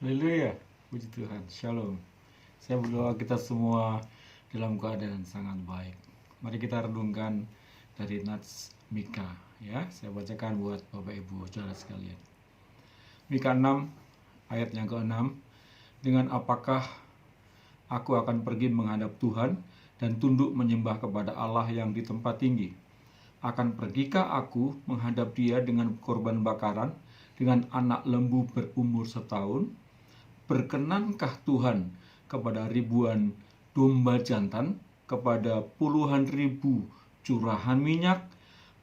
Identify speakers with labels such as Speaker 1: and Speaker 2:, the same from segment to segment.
Speaker 1: Haleluya, puji Tuhan, Shalom. Saya berdoa kita semua dalam keadaan sangat baik. Mari kita renungkan dari Nats Mika, ya. Saya bacakan buat Bapak Ibu saudara sekalian. Mika 6 ayat yang ke-6. Dengan apakah aku akan pergi menghadap Tuhan dan tunduk menyembah kepada Allah yang di tempat tinggi? Akan pergikah aku menghadap Dia dengan korban bakaran, dengan anak lembu berumur setahun? Berkenankah Tuhan kepada ribuan domba jantan, kepada puluhan ribu curahan minyak?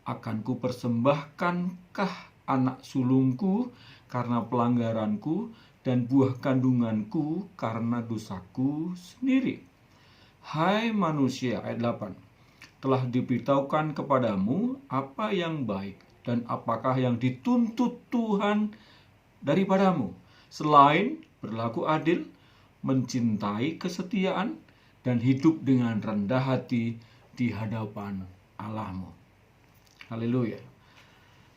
Speaker 1: Akan kupersembahkankah anak sulungku karena pelanggaranku, dan buah kandunganku karena dosaku sendiri? Hai manusia, ayat 8, telah diberitahukan kepadamu apa yang baik dan apakah yang dituntut Tuhan daripadamu, selain berlaku adil, mencintai kesetiaan, dan hidup dengan rendah hati di hadapan Allahmu. Haleluya.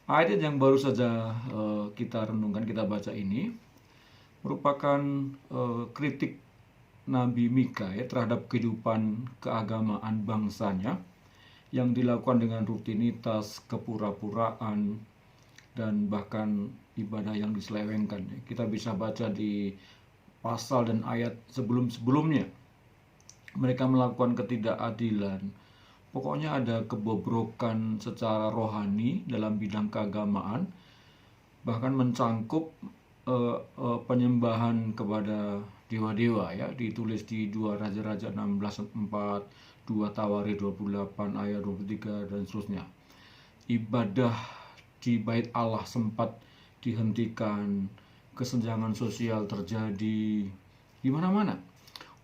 Speaker 1: Ayat yang baru saja kita renungkan, kita baca ini merupakan kritik Nabi Mika terhadap kehidupan keagamaan bangsanya yang dilakukan dengan rutinitas, kepura-puraan, dan bahkan ibadah yang diselewengkan. Kita bisa baca di pasal dan ayat sebelum-sebelumnya. Mereka melakukan ketidakadilan. Pokoknya ada kebobrokan secara rohani dalam bidang keagamaan, bahkan mencangkup penyembahan kepada dewa-dewa, ya, ditulis di 2 Raja-Raja 16:4, 2 Tawarikh 28 ayat 23 dan seterusnya. Ibadah di bait Allah sempat dihentikan, kesenjangan sosial terjadi di mana-mana.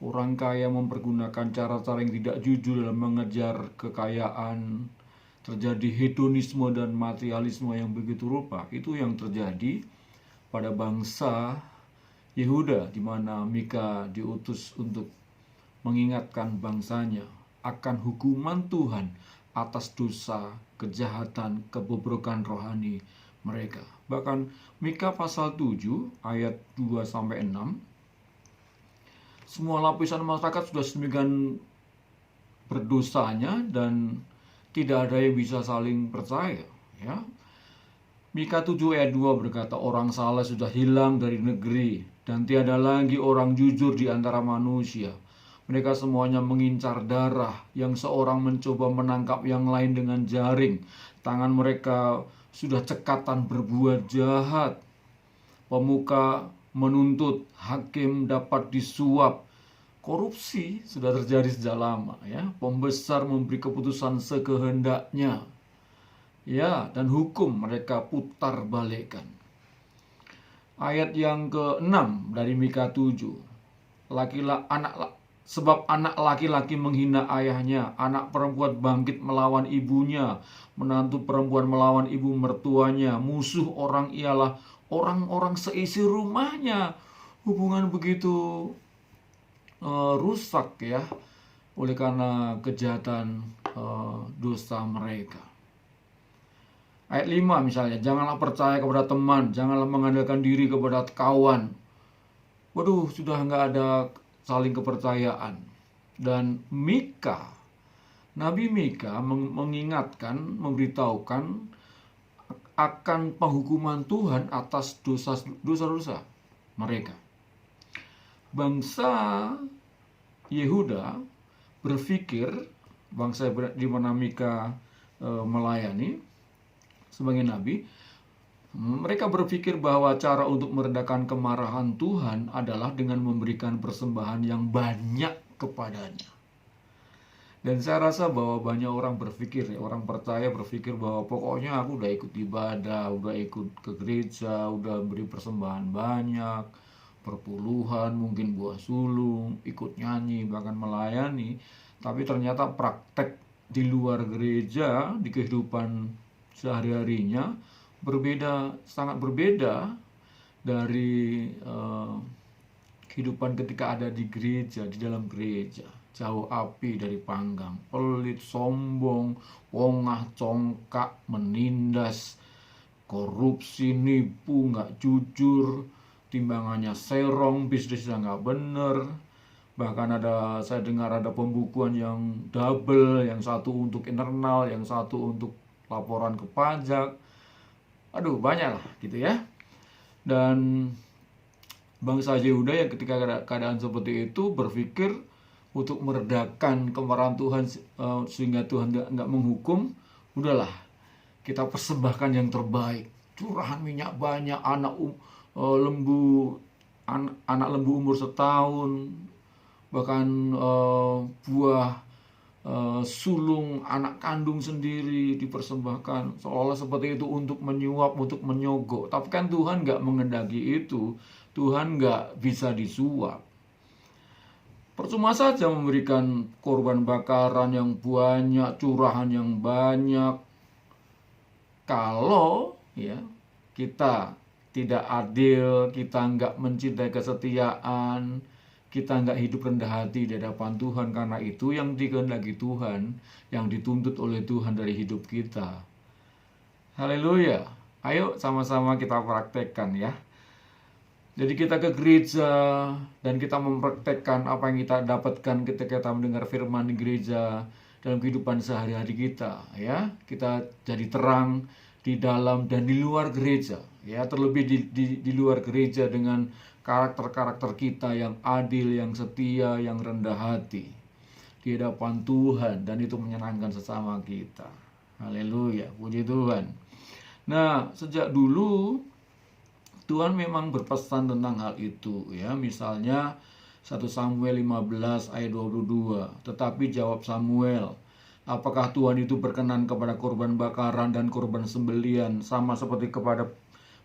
Speaker 1: Orang kaya mempergunakan cara-cara yang tidak jujur dalam mengejar kekayaan, terjadi hedonisme dan materialisme yang begitu rupa. Itu yang terjadi pada bangsa Yehuda, di mana Mika diutus untuk mengingatkan bangsanya akan hukuman Tuhan atas dosa, kejahatan, kebobrokan rohani mereka. Bahkan Mika pasal 7 ayat 2-6, semua lapisan masyarakat sudah sedemikian berdosanya dan tidak ada yang bisa saling percaya, ya. Mika 7 ayat 2 berkata, orang salah sudah hilang dari negeri dan tiada lagi orang jujur di antara manusia. Mereka semuanya mengincar darah, yang seorang mencoba menangkap yang lain dengan jaring. Tangan mereka sudah cekatan berbuat jahat. Pemuka menuntut, hakim dapat disuap. Korupsi sudah terjadi sejak lama, ya. Pembesar memberi keputusan sekehendaknya, ya, dan hukum mereka putar balikkan. Ayat yang ke-6 dari Mika 7. Sebab anak laki-laki menghina ayahnya, anak perempuan bangkit melawan ibunya, menantu perempuan melawan ibu mertuanya. Musuh orang ialah orang-orang seisi rumahnya. Hubungan begitu rusak, ya, oleh karena kejahatan dosa mereka. Ayat 5 misalnya, janganlah percaya kepada teman, janganlah mengandalkan diri kepada kawan. Waduh, sudah nggak ada saling kepercayaan. Dan Mika, Nabi Mika mengingatkan, memberitahukan akan penghukuman Tuhan atas dosa-dosa mereka. Bangsa Yehuda berpikir, bangsa di mana Mika melayani sebagai nabi, mereka berpikir bahwa cara untuk meredakan kemarahan Tuhan adalah dengan memberikan persembahan yang banyak kepadanya. Dan saya rasa bahwa banyak orang berpikir, orang percaya berpikir bahwa pokoknya aku udah ikut ibadah, udah ikut ke gereja, udah beri persembahan banyak, perpuluhan, mungkin buah sulung, ikut nyanyi, bahkan melayani. Tapi ternyata praktek di luar gereja, di kehidupan sehari-harinya berbeda, sangat berbeda dari kehidupan ketika ada di gereja, di dalam gereja. Jauh api dari panggang, pelit, sombong, wongah, congkak, menindas, korupsi, nipu, nggak jujur, timbangannya serong, bisnisnya nggak bener. Bahkan saya dengar ada pembukuan yang double, yang satu untuk internal, yang satu untuk laporan ke pajak. Aduh, banyak lah gitu ya. Dan bangsa Yehuda yang ketika keadaan seperti itu berpikir untuk meredakan kemarahan Tuhan, sehingga Tuhan nggak menghukum, udahlah kita persembahkan yang terbaik, curahan minyak banyak, anak lembu umur setahun, bahkan buah sulung anak kandung sendiri dipersembahkan, seolah seperti itu untuk menyuap, untuk menyogok. Tapi kan Tuhan nggak mengendaki itu. Tuhan nggak bisa disuap. Percuma saja memberikan korban bakaran yang banyak, curahan yang banyak, kalau ya kita tidak adil, kita nggak mencintai kesetiaan, kita nggak hidup rendah hati di hadapan Tuhan. Karena itu yang dikehendaki Tuhan, yang dituntut oleh Tuhan dari hidup kita. Haleluya. Ayo sama-sama kita praktekkan ya. Jadi kita ke gereja dan kita mempraktekkan apa yang kita dapatkan ketika kita mendengar firman di gereja dalam kehidupan sehari-hari kita ya. Kita jadi terang di dalam dan di luar gereja ya, terlebih di luar gereja dengan karakter-karakter kita yang adil, yang setia, yang rendah hati di hadapan Tuhan, dan itu menyenangkan sesama kita. Haleluya, puji Tuhan. Nah, sejak dulu Tuhan memang berpesan tentang hal itu ya. Misalnya 1 Samuel 15 ayat 22. Tetapi jawab Samuel, apakah Tuhan itu berkenan kepada korban bakaran dan korban sembelian sama seperti kepada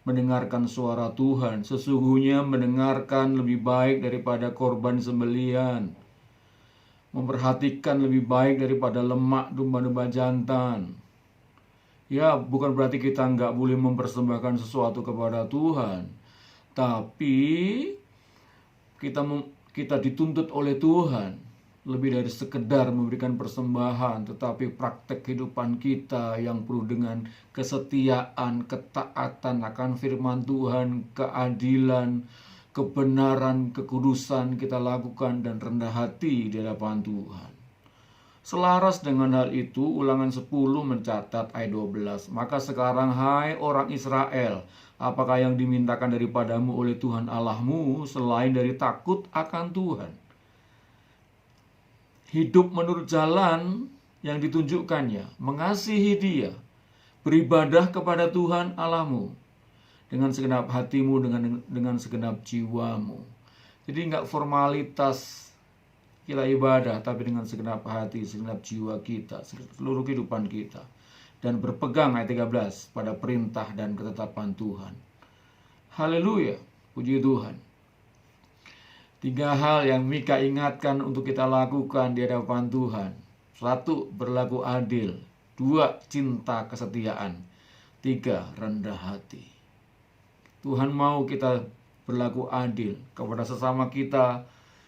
Speaker 1: mendengarkan suara Tuhan? Sesungguhnya mendengarkan lebih baik daripada korban sembelian, memperhatikan lebih baik daripada lemak domba-domba jantan. Ya, bukan berarti kita nggak boleh mempersembahkan sesuatu kepada Tuhan, tapi kita dituntut oleh Tuhan lebih dari sekedar memberikan persembahan, tetapi praktek kehidupan kita yang penuh dengan kesetiaan, ketaatan akan firman Tuhan, keadilan, kebenaran, kekudusan kita lakukan, dan rendah hati di hadapan Tuhan. Selaras dengan hal itu, Ulangan 10 mencatat ayat 12. Maka sekarang, hai orang Israel, apakah yang dimintakan daripadamu oleh Tuhan Allahmu selain dari takut akan Tuhan? Hidup menurut jalan yang ditunjukkannya, mengasihi Dia, beribadah kepada Tuhan Allahmu dengan segenap hatimu, dengan segenap jiwamu. Jadi nggak formalitas kita ibadah, tapi dengan segenap hati, segenap jiwa kita, seluruh kehidupan kita. Dan berpegang ayat 13 pada perintah dan ketetapan Tuhan. Haleluya, puji Tuhan. 3 hal yang Mika ingatkan untuk kita lakukan di hadapan Tuhan. 1. Berlaku adil. 2. Cinta kesetiaan. 3. Rendah hati. Tuhan mau kita berlaku adil kepada sesama kita,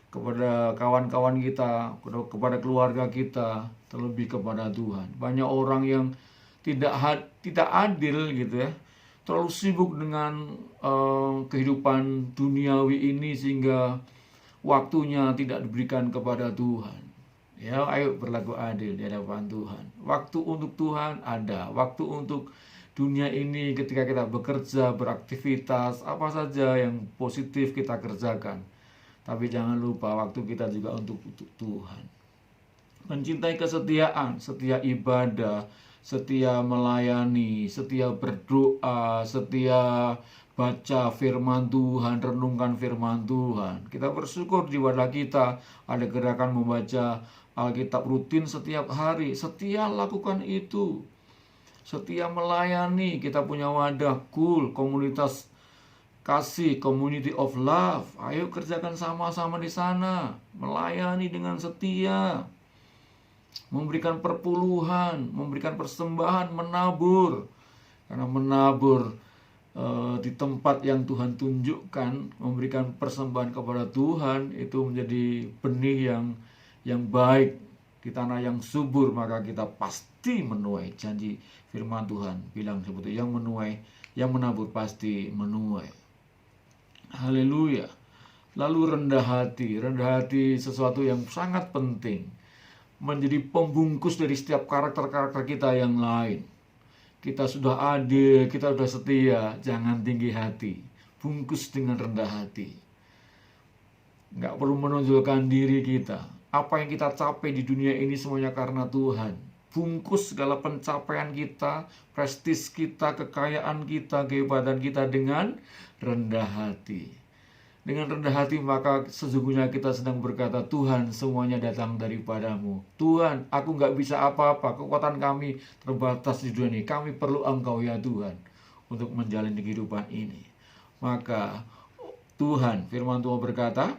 Speaker 1: kepada kawan-kawan kita, kepada keluarga kita, terlebih kepada Tuhan. Banyak orang yang tidak adil gitu ya, terlalu sibuk dengan kehidupan duniawi ini sehingga waktunya tidak diberikan kepada Tuhan. Ya, ayo berlaku adil di hadapan Tuhan. Waktu untuk Tuhan ada, waktu untuk dunia ini ketika kita bekerja, beraktivitas, apa saja yang positif kita kerjakan. Tapi jangan lupa waktu kita juga untuk Tuhan. Mencintai kesetiaan, setia ibadah, setia melayani, setia berdoa, setia baca firman Tuhan, renungkan firman Tuhan. Kita bersyukur di wadah kita ada gerakan membaca Alkitab rutin setiap hari. Setia lakukan itu. Setia melayani, kita punya wadah Cool, komunitas kasih, community of love. Ayo kerjakan sama-sama di sana. Melayani dengan setia. Memberikan perpuluhan, memberikan persembahan, menabur. Karena menabur di tempat yang Tuhan tunjukkan, memberikan persembahan kepada Tuhan, itu menjadi benih yang baik di tanah yang subur, maka kita pasti menuai. Janji firman Tuhan bilang seperti yang menuai, yang menabur pasti menuai. Haleluya. Lalu rendah hati sesuatu yang sangat penting, menjadi pembungkus dari setiap karakter-karakter kita yang lain. Kita sudah adil, kita sudah setia, jangan tinggi hati. Bungkus dengan rendah hati. Nggak perlu menonjolkan diri kita. Apa yang kita capai di dunia ini semuanya karena Tuhan. Bungkus segala pencapaian kita, prestis kita, kekayaan kita, kehebatan kita dengan rendah hati. Dengan rendah hati maka sesungguhnya kita sedang berkata, Tuhan, semuanya datang daripadamu. Tuhan, aku nggak bisa apa-apa, kekuatan kami terbatas di dunia ini. Kami perlu Engkau ya Tuhan untuk menjalani kehidupan ini. Maka Tuhan, firman Tuhan berkata,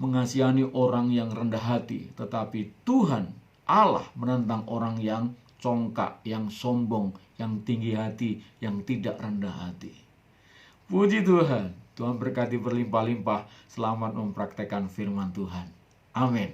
Speaker 1: mengasihani orang yang rendah hati, tetapi Tuhan Allah menentang orang yang congkak, yang sombong, yang tinggi hati, yang tidak rendah hati. Puji Tuhan. Tuhan berkati berlimpah-limpah. Selamat mempraktekkan firman Tuhan. Amin.